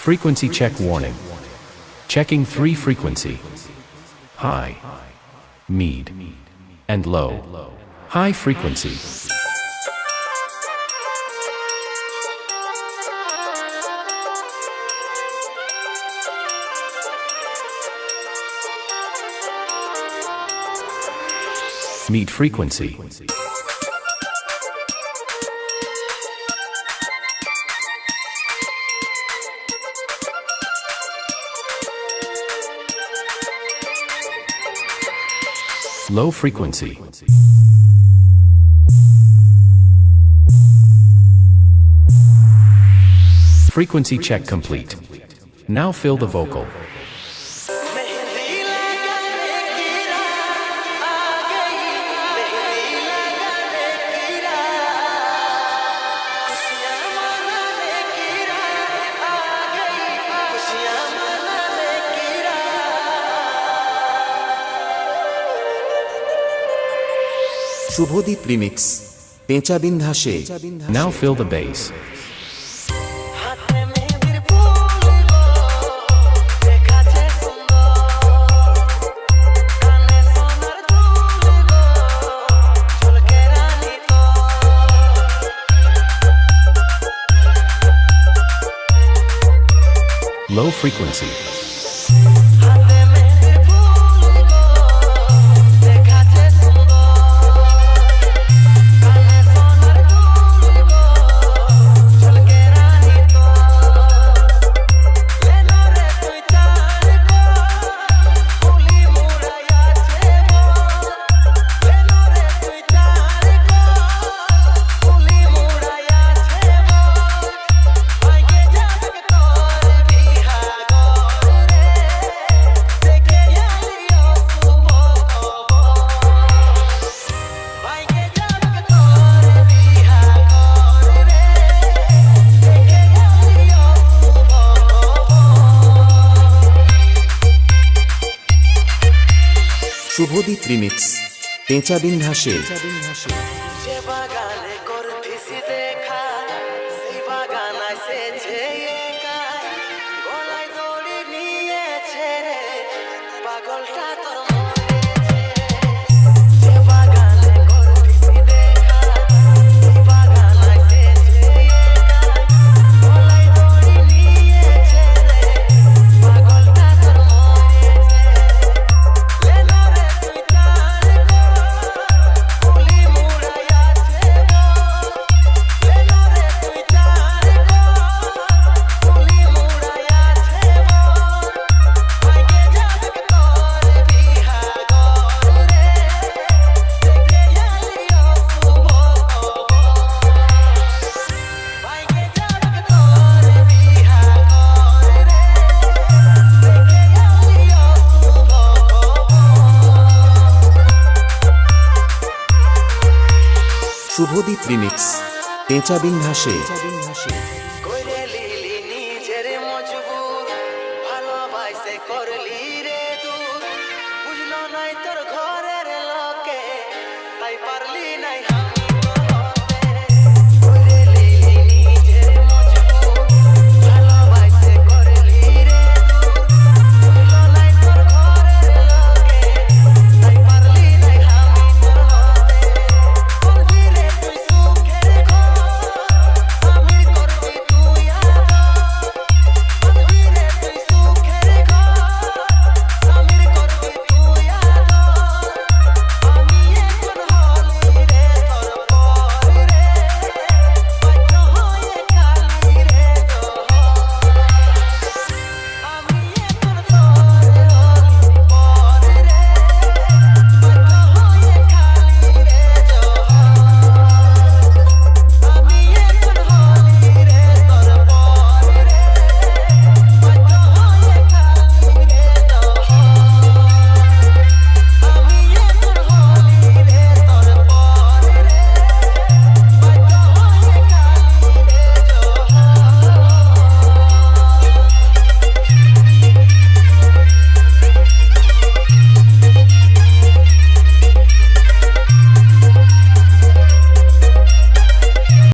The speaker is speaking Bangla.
Frequency check warning. Checking 3 frequency. High, mid, and low. High frequency. Mid frequency. Low frequency. Frequency check complete. Now fill the vocal. Subhadeep remix পেঁচা বিন্ধাসে। Now fill the bass. Low frequency. Subhadeep remix পেঁচা বিন্ধাসে। যে বাগানে করতিছি দেখা সেই বাগান এসেছে একাই, গলায় দড়ি নিয়েছে রে পাগলটা তোর মরেছে। যে বাগানে করতিছি দেখা সেই বাগান এসেছে একাই, গলায় দড়ি নিয়েছে রে পাগলটা তোর মরেছে। লেলো রে তুই তার গো ফুলি মুড়াইয়াছে গো, লেলো রে তুই তার গো ফুলি মুড়াইয়াছে গো, ভাইগে যাবে তোর বিহা গো রে দেখে যালিও শুভ ভাইগে যাবে তোর বিহা গো রে দেখে যালিও শুভ। শুভদীপ রিমিক্স পেঁচা বিন্ধাসে। কইরে লিলি নিজের মজবুর, ভালোবাসে করলি রে